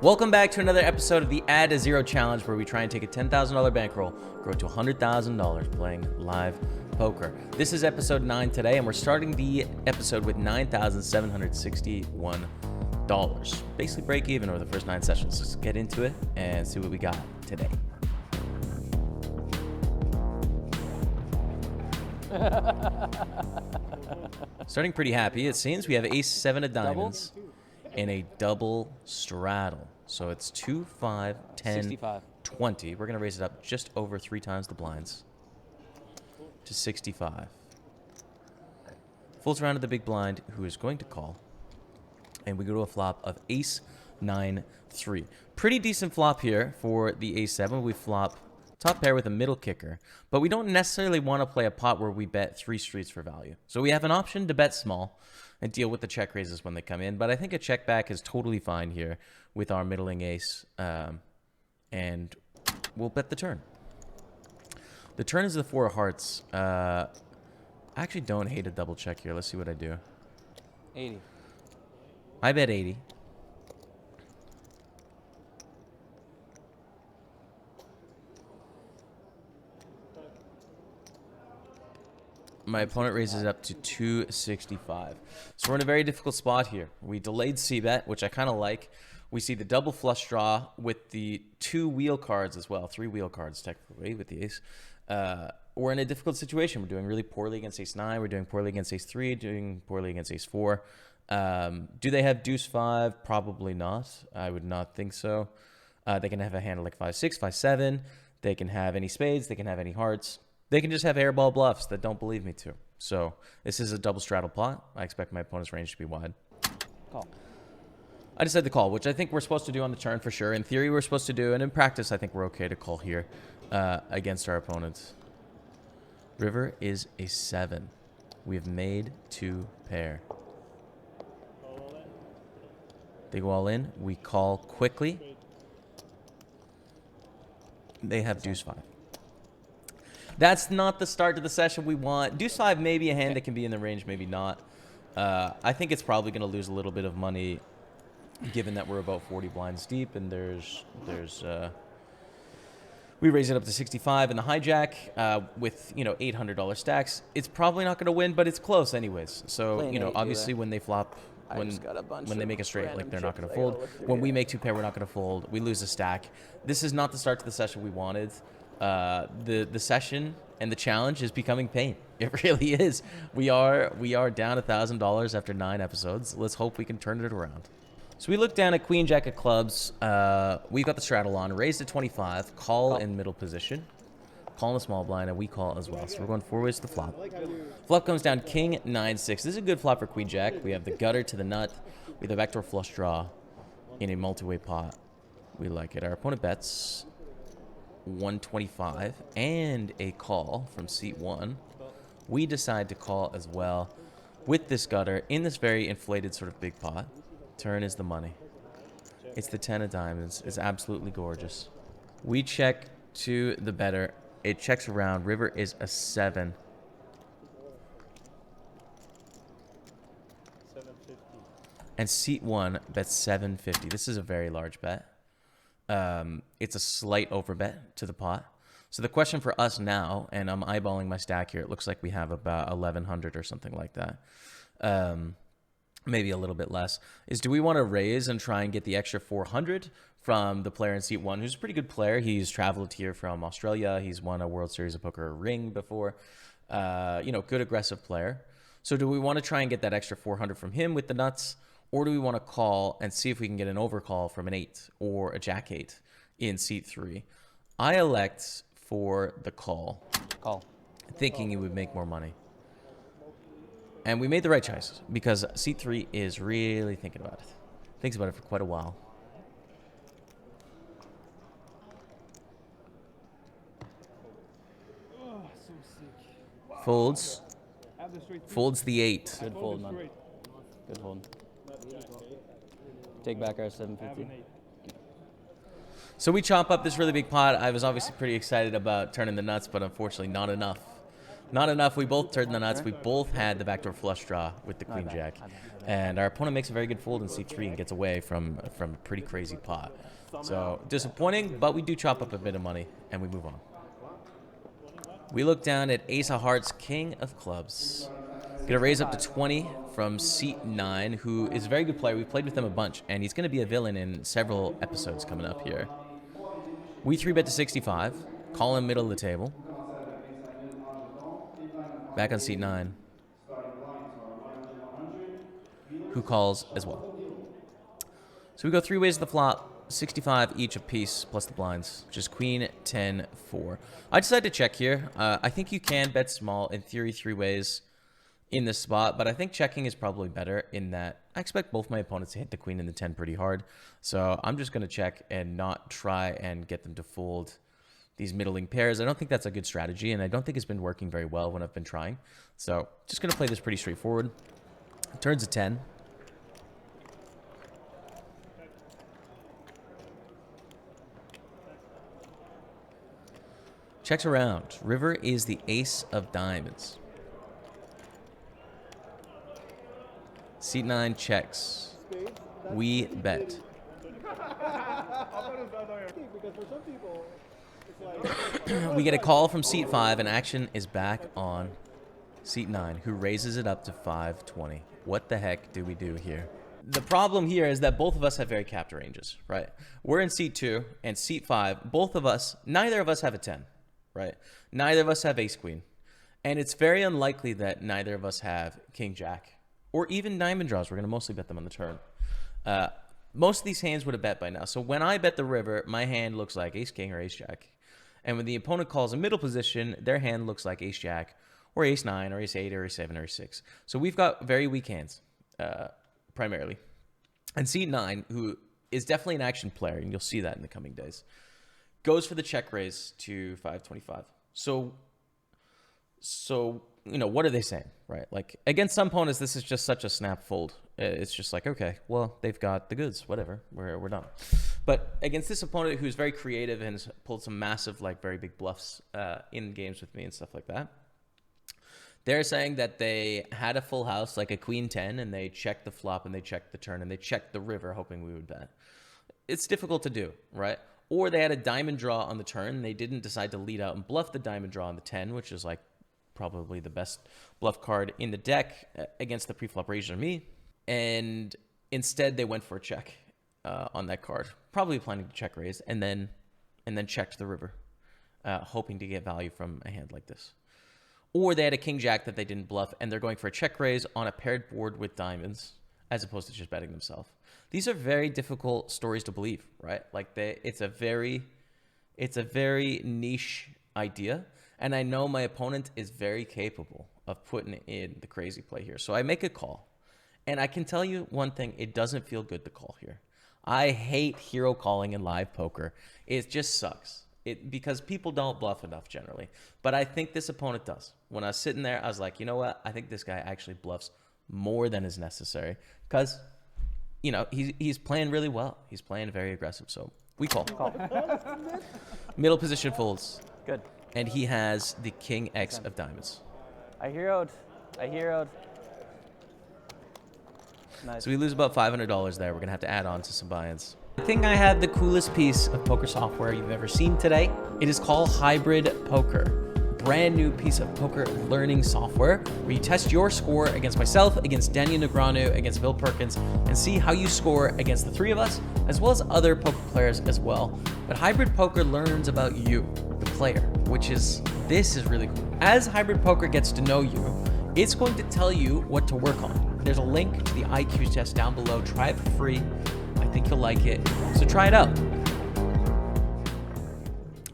Welcome back to another episode of the Add to Zero Challenge, where we try and take a $10,000 bankroll, grow it to $100,000 playing live poker. This is episode 9 today, and we're starting the episode with $9,761. Basically break even over the first 9 sessions. Let's get into it and see what we got today. Starting pretty happy, it seems. We have ace-7 of diamonds in a double straddle. So it's 2, 5, 10, 65. 20. We're going to raise it up just over 3 times the blinds to 65. Folds around to the big blind, who is going to call. And we go to a flop of ace, 9, 3. Pretty decent flop here for the ace-7. We flop top pair with a middle kicker, but we don't necessarily want to play a pot where we bet 3 streets for value. So we have an option to bet small and deal with the check raises when they come in, but I think a check back is totally fine here with our middling ace, and we'll bet the turn. The turn is the 4 of hearts. I actually don't hate a double check here. Let's see what I do. 80. I bet 80. My opponent raises it up to 265. So we're in a very difficult spot here. We delayed c-bet, which I kind of like. We see the double flush draw with the 2 wheel cards as well. 3 wheel cards, technically, with the ace. We're in a difficult situation. We're doing really poorly against ace-9. We're doing poorly against ace-3. Doing poorly against ace-4. Do they have deuce-5? Probably not. I would not think so. They can have a hand like 5-6, 5-7. They can have any spades. They can have any hearts. They can just have airball bluffs that don't believe me to. So this is a double straddle pot. I expect my opponent's range to be wide. Call. I decided to call, which I think we're supposed to do on the turn for sure. In theory, we're supposed to do, and in practice, I think we're okay to call here against our opponents. River is a 7. We have made 2 pair. They go all in. We call quickly. They have deuce-5. That's not the start to the session we want. Deuce-5 may be a hand that can be in the range, maybe not. I think it's probably going to lose a little bit of money, given that we're about 40 blinds deep, and we raise it up to 65 in the hijack with $800 stacks. It's probably not going to win, but it's close anyways. So obviously when they flop, when they make a straight, like, they're not going to fold. When we make 2 pair, we're not going to fold. We lose a stack. This is not the start to the session we wanted. The session and the challenge is becoming pain. It really is. We are down $1,000 after 9 episodes. Let's hope we can turn it around. So we look down at Queen Jack of clubs. We've got the straddle on, raised to 25, call in middle position, call in the small blind, and we call as well. So we're going 4 ways to the flop. Flop comes down King 9-6. This is a good flop for Queen Jack. We have the gutter to the nut. We have the backdoor flush draw in a multi-way pot. We like it. Our opponent bets 125 and a call from seat 1. We decide to call as well with this gutter in this very inflated sort of big pot. Turn is the money. It's the 10 of diamonds. It's absolutely gorgeous. We check to the better. It checks around. River is a 7. 750. And seat 1 bets 750. This is a very large bet. It's a slight overbet to the pot. So the question for us now, and I'm eyeballing my stack here, it looks like we have about 1,100 or something like that. Maybe a little bit less, is do we want to raise and try and get the extra 400 from the player in seat 1, who's a pretty good player. He's traveled here from Australia. He's won a World Series of Poker ring before. Good aggressive player. So do we want to try and get that extra 400 from him with the nuts? Or do we want to call and see if we can get an overcall from an 8 or a jack 8 in seat 3? I elect for the call. Call. Thinking it would make more money. And we made the right choice because seat 3 is really thinking about it. Thinks about it for quite a while. Oh, so sick. Folds. Have the straight. Folds the 8. Good fold, man. Good fold. Take back our Have 750. an 8. So we chop up this really big pot. I was obviously pretty excited about turning the nuts, but unfortunately not enough Not enough. We both turned the nuts. We both had the backdoor flush draw with the queen jack. And our opponent makes a very good fold in c3 and gets away from a pretty crazy pot. So disappointing, but we do chop up a bit of money and we move on. We look down at ace of hearts, king of clubs. Gonna raise up to 20 from seat 9, who is a very good player. We've played with him a bunch, and he's gonna be a villain in several episodes coming up here. We 3-bet to 65, call him middle of the table. Back on seat 9, who calls as well. So we go 3 ways to the flop, 65 each a piece plus the blinds, which is queen, 10, 4. I decided to check here. I think you can bet small, in theory, 3 ways in this spot, but I think checking is probably better in that I expect both my opponents to hit the queen and the 10 pretty hard. So I'm just going to check and not try and get them to fold these middling pairs. I don't think that's a good strategy, and I don't think it's been working very well when I've been trying. So just going to play this pretty straightforward. Turns a 10. Checks around. River is the ace of diamonds. Seat 9 checks. We bet. We get a call from seat 5, and action is back on seat 9, who raises it up to 520. What the heck do we do here? The problem here is that both of us have very capped ranges, right? We're in seat 2 and seat 5. Both of us, neither of us have a 10, right? Neither of us have ace queen. And it's very unlikely that neither of us have king jack or even diamond draws. We're going to mostly bet them on the turn. Most of these hands would have bet by now. So when I bet the river, my hand looks like ace king or ace jack. And when the opponent calls a middle position, their hand looks like ace jack or ace 9 or ace 8 or ace 7 or ace 6. So we've got very weak hands, primarily. And seat 9, who is definitely an action player, and you'll see that in the coming days, goes for the check raise to 525. So you know, what are they saying, right? Like, against some opponents, this is just such a snap fold. It's just like, okay, well, they've got the goods, whatever, we're done. But against this opponent who's very creative and has pulled some massive, like, very big bluffs in games with me and stuff like that, they're saying that they had a full house, like a queen 10, and they checked the flop and they checked the turn and they checked the river, hoping we would bet. It's difficult to do, right? Or they had a diamond draw on the turn, and they didn't decide to lead out and bluff the diamond draw on the 10, which is like probably the best bluff card in the deck against the pre-flop raiser me. And instead they went for a check on that card, probably planning to check raise, and then checked the river, hoping to get value from a hand like this. Or they had a king jack that they didn't bluff, and they're going for a check raise on a paired board with diamonds, as opposed to just betting themselves. These are very difficult stories to believe, right? Like, it's a very niche idea, and I know my opponent is very capable of putting in the crazy play here. So I make a call, and I can tell you one thing: it doesn't feel good to call here. I hate hero calling in live poker. It just sucks. Because people don't bluff enough generally, but I think this opponent does. When I was sitting there, I was like, you know what? I think this guy actually bluffs more than is necessary, because, you know, he's playing really well. He's playing very aggressive, so we call. Middle position folds. Good. And he has the king X of diamonds. I heroed. Nice. So we lose about $500 there. We're gonna have to add on to some buy-ins. I think I have the coolest piece of poker software you've ever seen today. It is called Hybrid Poker. Brand new piece of poker learning software where you test your score against myself, against Daniel Negreanu, against Bill Perkins, and see how you score against the three of us, as well as other poker players as well. But Hybrid Poker learns about you, the player, this is really cool. As Hybrid Poker gets to know you, it's going to tell you what to work on. There's a link to the IQ test down below. Try it for free. I think you'll like it, so try it out.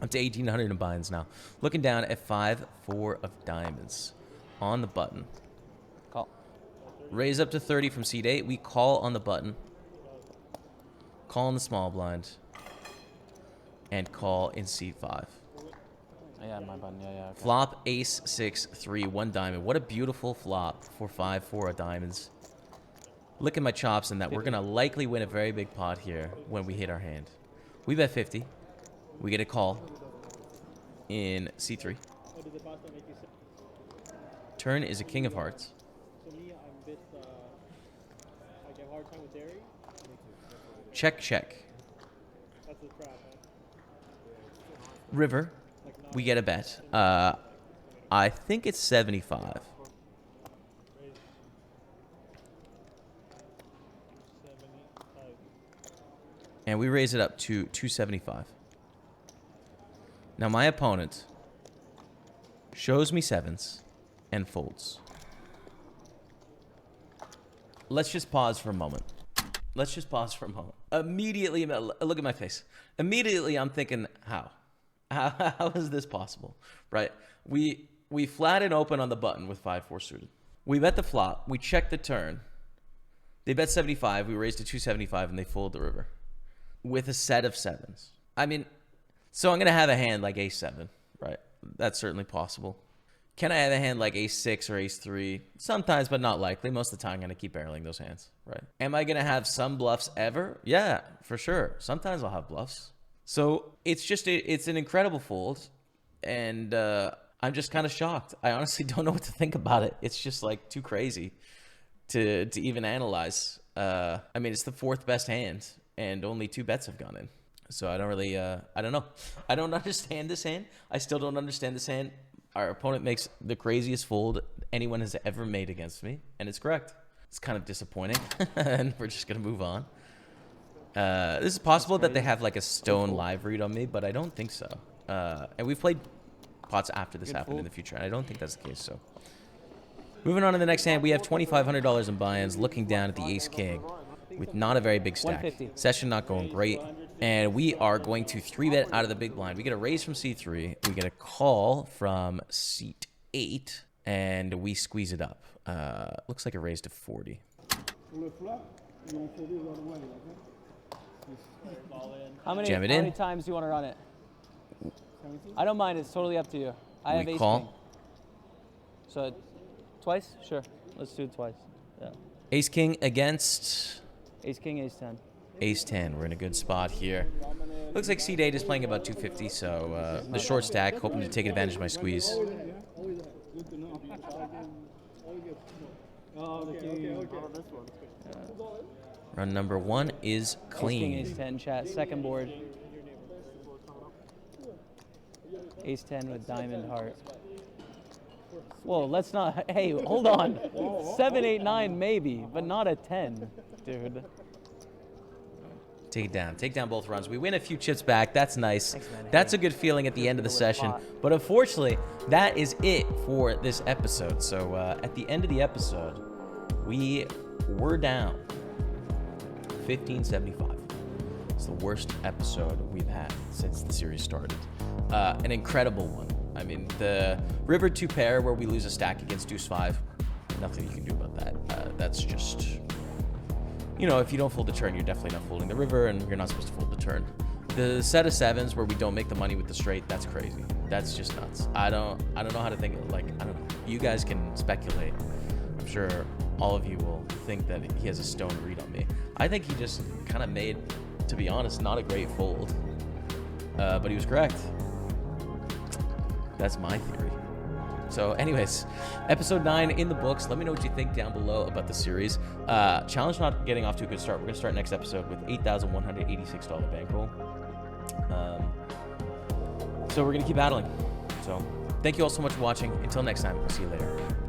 Up to 1,800 in buy-ins now. Looking down at 5-4 of diamonds on the button. Call. Raise up to 30 from seat 8. We call on the button. Call in the small blind. And call in seat 5. Yeah, my button. Yeah. Okay. Flop ace 6 3 1 diamond. What a beautiful flop for 5-4 of diamonds. Look at my chops in that. We're gonna likely win a very big pot here when we hit our hand. We bet 50. We get a call in C3. Turn is a king of hearts. So me, I'm a bit, I get a hard time with dairy. Check, check. That's a trap, huh? River, we get a bet. I think it's 75. 75. And we raise it up to 275. Now my opponent shows me sevens and folds. Let's just pause for a moment. Immediately, look at my face. Immediately, I'm thinking, how? How is this possible? Right? We flatten open on the button with 5-4 suited. We bet the flop. We check the turn. They bet 75. We raise to 275, and they fold the river with a set of sevens. I mean, so I'm going to have a hand like ace-7, right? That's certainly possible. Can I have a hand like ace-6 or ace-3? Sometimes, but not likely. Most of the time, I'm going to keep barreling those hands, right? Am I going to have some bluffs ever? Yeah, for sure. Sometimes I'll have bluffs. So it's an incredible fold, and I'm just kind of shocked. I honestly don't know what to think about it. It's just like too crazy to even analyze. I mean, it's the fourth best hand, and only 2 bets have gone in. So I don't really, I don't know. I don't understand this hand. I still don't understand this hand. Our opponent makes the craziest fold anyone has ever made against me, and it's correct. It's kind of disappointing, and we're just going to move on. This is possible that they have like a stone live read on me, but I don't think so. And we've played pots after this happened in the future, and I don't think that's the case. So moving on to the next hand, we have $2,500 in buy-ins, looking down at the ace-king with not a very big stack. Session not going great. And we are going to 3-bet out of the big blind. We get a raise from C3. We get a call from seat 8. And we squeeze it up. Looks like a raise to 40. How many times do you want to run it? I don't mind. It's totally up to you. I have ace king. So twice? Sure. Let's do it twice. Yeah. Ace king against... Ace king, ace 10. Ace 10. We're in a good spot here. Looks like seat 8 is playing about 250, so the short stack, hoping to take advantage of my squeeze. Run number 1 is clean. Ace king, ace 10, chat. Second board. Ace 10 with diamond heart. Whoa, let's not. Hey, hold on. 7, 8, 9, maybe, but not a 10, dude. Take it down. Take down both runs. We win a few chips back. That's nice. Thanks, that's a good feeling at the end of the session. But unfortunately, that is it for this episode. So at the end of the episode, we were down 1575. It's the worst episode we've had since the series started. An incredible one. I mean, the river 2 pair where we lose a stack against deuce 5. Nothing you can do about that. That's just... You know, if you don't fold the turn, you're definitely not folding the river, and you're not supposed to fold the turn. The set of sevens where we don't make the money with the straight, that's crazy. That's just nuts. I don't know how to think of, like, I don't know. You guys can speculate. I'm sure all of you will think that he has a stone read on me. I think he just kind of made, to be honest, not a great fold. But he was correct. That's my theory. So anyways, episode 9 in the books. Let me know what you think down below about the series. Challenge not getting off to a good start. We're going to start next episode with $8,186 bankroll. So we're going to keep battling. So thank you all so much for watching. Until next time, we'll see you later.